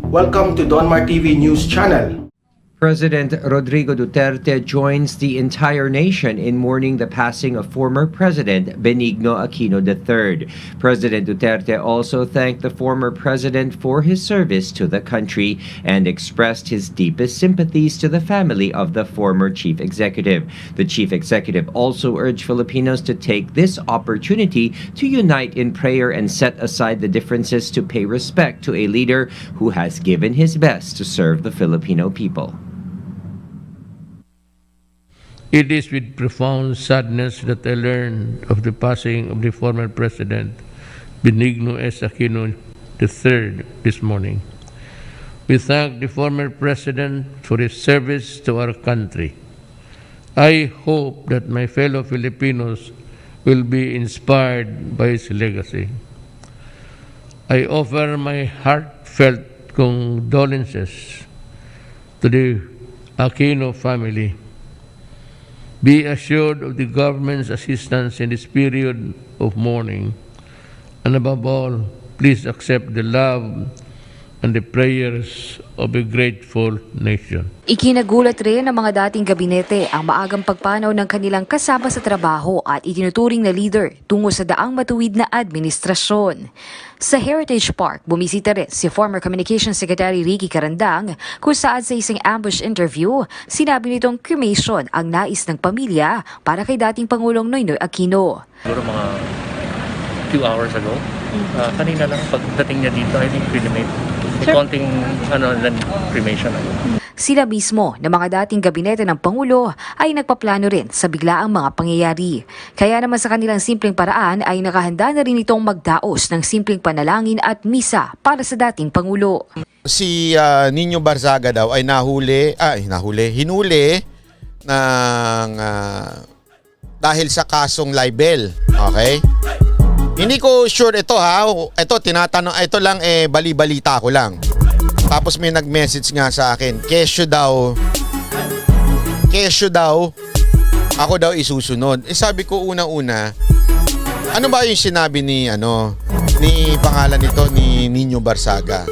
Welcome to Donmar TV News Channel. President Rodrigo Duterte joins the entire nation in mourning the passing of former President Benigno Aquino III. President Duterte also thanked the former president for his service to the country and expressed his deepest sympathies to the family of the former chief executive. The chief executive also urged Filipinos to take this opportunity to unite in prayer and set aside the differences to pay respect to a leader who has given his best to serve the Filipino people. It is with profound sadness that I learned of the passing of the former President, Benigno S. Aquino III, this morning. We thank the former President for his service to our country. I hope that my fellow Filipinos will be inspired by his legacy. I offer my heartfelt condolences to the Aquino family. Be assured of the government's assistance in this period of mourning. And above all, please accept the love and the prayers of a grateful nation. Ikinagulat rin ng mga dating gabinete ang maagang pagpanaw ng kanilang kasama sa trabaho at itinuturing na leader tungo sa daang matuwid na administrasyon. Sa Heritage Park, bumisita rin si former Communications Secretary Ricky Carandang kung saan sa isang ambush interview, sinabi nitong cremation ang nais ng pamilya para kay dating Pangulong Noynoy Aquino. Siguro mga few hours ago, kanina lang pagdating niya dito, I think cremate. May konting cremation. Sila mismo na mga dating gabinete ng Pangulo ay nagpaplano rin sa biglaang mga pangyayari. Kaya naman sa kanilang simpleng paraan ay nakahanda na rin itong magdaos ng simpleng panalangin at misa para sa dating Pangulo. Si Nino Barzaga daw ay hinuli ng dahil sa kasong libel. Okay? Hindi ko sure ito ha. Ito tinatanong, ito lang bali-balita ko lang. Tapos may nag-message nga sa akin, kesyo daw, ako daw isusunod. Sabi ko unang-una, ano ba yung sinabi ni pangalan nito ni Nino Barzaga?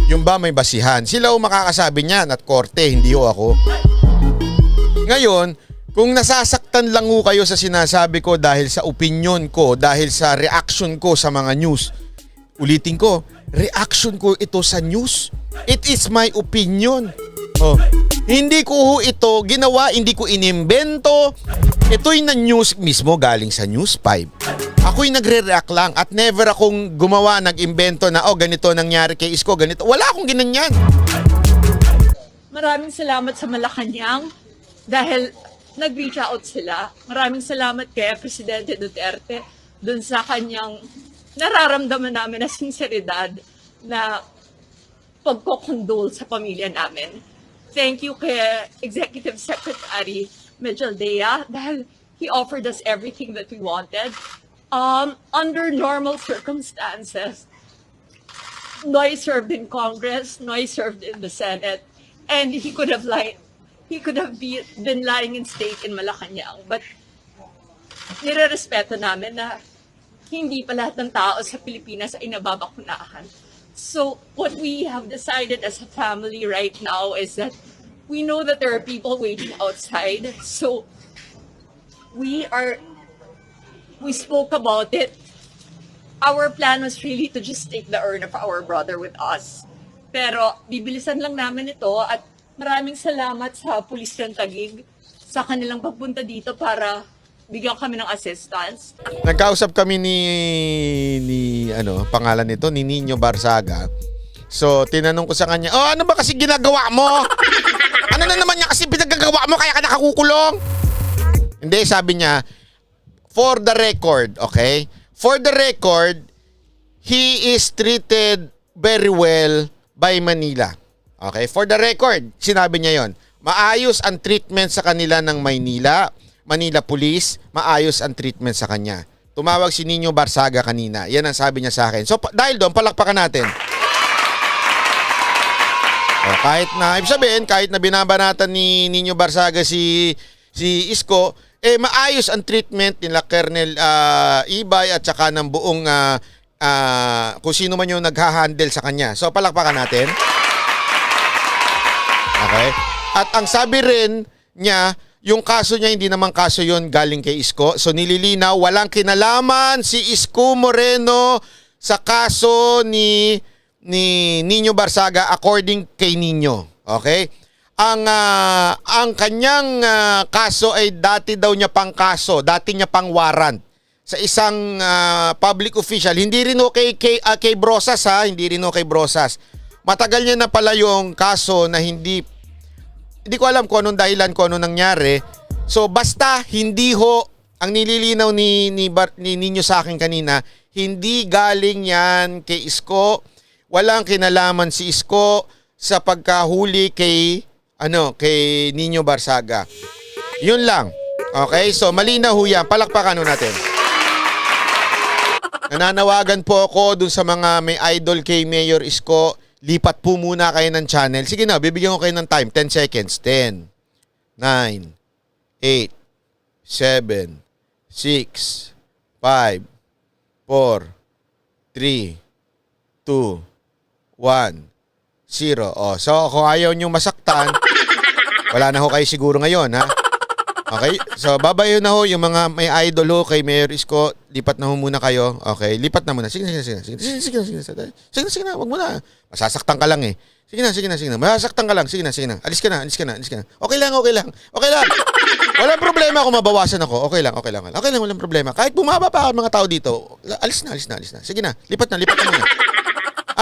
Yung ba may basihan? Sila o makakasabi niyan at korte, hindi o ako. Ngayon, kung nasasaktan lang ho kayo sa sinasabi ko dahil sa opinion ko, dahil sa reaction ko sa mga news, ulitin ko, reaction ko ito sa news. It is my opinion. Hindi ko ho ito ginawa, hindi ko inimbento. Ito'y na news mismo galing sa News 5. Ako'y nagre-react lang at never akong gumawa, nag-imbento na ganito nangyari kay Isko, ganito. Wala akong ginanyan. Maraming salamat sa Malacanang dahil nag-reach out sila. Maraming salamat kay Presidente Duterte dun sa kanyang nararamdaman namin na sinseridad na pagkokondol sa pamilya namin. Thank you kay Executive Secretary Mejaldea dahil he offered us everything that we wanted. Under normal circumstances, Noy served in Congress, Noy served in the Senate, and he could have been lying in state in Malacanang. But nire-respeto namin na hindi pa lahat ng tao sa Pilipinas ay nababakunahan. So what we have decided as a family right now is that we know that there are people waiting outside. So we spoke about it. Our plan was really to just take the urn of our brother with us. Pero bibilisan lang namin ito at maraming salamat sa Pulis ng Taguig sa kanilang pagpunta dito para bigyan kami ng assistance. Nagkausap kami ni pangalan nito, ni Nino Barzaga. So, tinanong ko sa kanya, ano ba kasi ginagawa mo? Ano na naman niya kasi pinagagawa mo kaya ka nakakukulong? Hindi, sabi niya, for the record, okay? For the record, he is treated very well by Manila. Okay, for the record, sinabi niya yon. Maayos ang treatment sa kanila ng Manila Police, maayos ang treatment sa kanya. Tumawag si Nino Barzaga kanina. Yan ang sabi niya sa akin. So, dahil doon, palakpakan natin. Kahit na binabanatan ni Nino Barzaga si Isko, maayos ang treatment nila Colonel Ibay at saka ng buong kung sino man yung nagha-handle sa kanya. So, palakpakan natin. Okay? At ang sabi rin niya, yung kaso niya, hindi naman kaso yon galing kay Isko. So nililinaw, walang kinalaman si Isko Moreno sa kaso ni Nino Barsaga according kay Nino. Okay? Ang kanyang kaso ay dati daw niya pang kaso, dati niya pang warrant sa isang public official. Hindi rin kay Brosas ha, hindi rin kay Brosas. Matagal niya na pala yung kaso na hindi ko alam kung anong dahilan, kung anong nangyari. So basta hindi ho, ang nililinaw ni Nino sa akin kanina, hindi galing yan kay Isko. Walang kinalaman si Isko sa pagkahuli kay Nino Barsaga. Yun lang. Okay? So malinaw ho yan. Palakpakan ho natin. Nananawagan po ako dun sa mga may idol kay Mayor Isko. Lipat po muna kayo ng channel. Sige na, bibigyan ko kayo ng time. 10 seconds. 10, 9, 8, 7, 6, 5, 4, 3, 2, 1, 0. Oh, so kung ayaw nyo masaktan, wala na ho kayo siguro ngayon, ha? Okay? So babayo na ho yung mga may idol ho kay Mayor Isko. Lipat na ho muna kayo. Okay? Lipat na muna. Sige na. Wag mo na. Masasaktan ka lang eh. Sige na. Masasaktan ka lang. Sige na. Alis ka na. Okay lang. Walang problema kung mabawasan ako. Okay lang. Walang problema. Kahit bumaba pa ang mga tao dito, alis na. Sige na. Lipat na muna.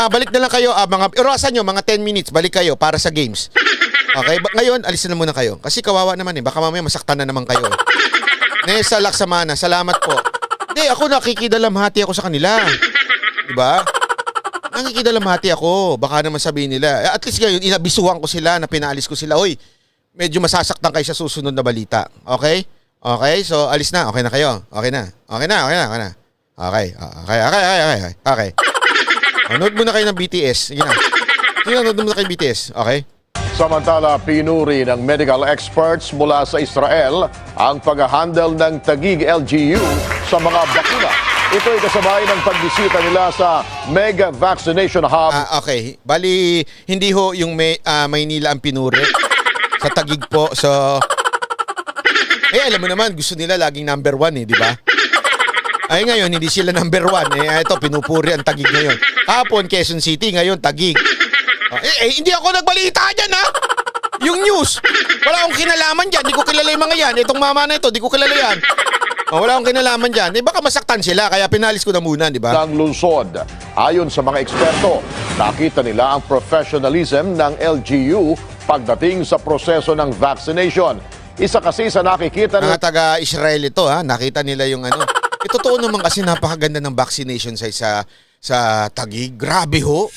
Balik na lang kayo. Irasan nyo, mga 10 minutes. Balik kayo para sa games. Okay? Ngayon, alis na muna kayo. Kasi kawawa naman eh. Baka mamaya masaktan na naman kayo. Nesa Laksamana, salamat po. Hindi, ako nakikidalamhati ako sa kanila. Diba? Nakikidalamhati ako. Baka naman sabihin nila. At least ngayon, inabisuhan ko sila na pinaalis ko sila. Oy, medyo masasaktan kayo sa susunod na balita. Okay? Okay? So, alis na. Okay na kayo. Okay na. Okay. Nood muna kayo ng BTS. Sige na. Nood muna kayo ng BTS. Okay? Samantala, pinuri ng medical experts mula sa Israel ang pag-handle ng Taguig LGU sa mga bakuna. Ito ay kasabay ng pagbisita nila sa Mega Vaccination Hub. Okay. Bali, hindi ho yung Maynila ang pinuri. Sa Taguig po. So, alam mo naman, gusto nila laging number 1 di ba? Ay ngayon, hindi sila number 1. Ito, pinupuri ang Taguig ngayon. Hapon, Quezon City, ngayon Taguig. Hindi ako nagbalita dyan, ha? Yung news. Wala akong kinalaman dyan. Di ko kilala yung mga yan. Itong mama na ito, di ko kilala yan. Wala akong kinalaman dyan. Baka masaktan sila, kaya pinalis ko na muna, di ba? Ng lungsod. Ayon sa mga eksperto, nakita nila ang professionalism ng LGU pagdating sa proseso ng vaccination. Isa kasi sa nakikita Mga taga-Israel ito, ha? Nakita nila yung ano. Totoo naman kasi napakaganda ng vaccination sa Taguig. Grabe ho.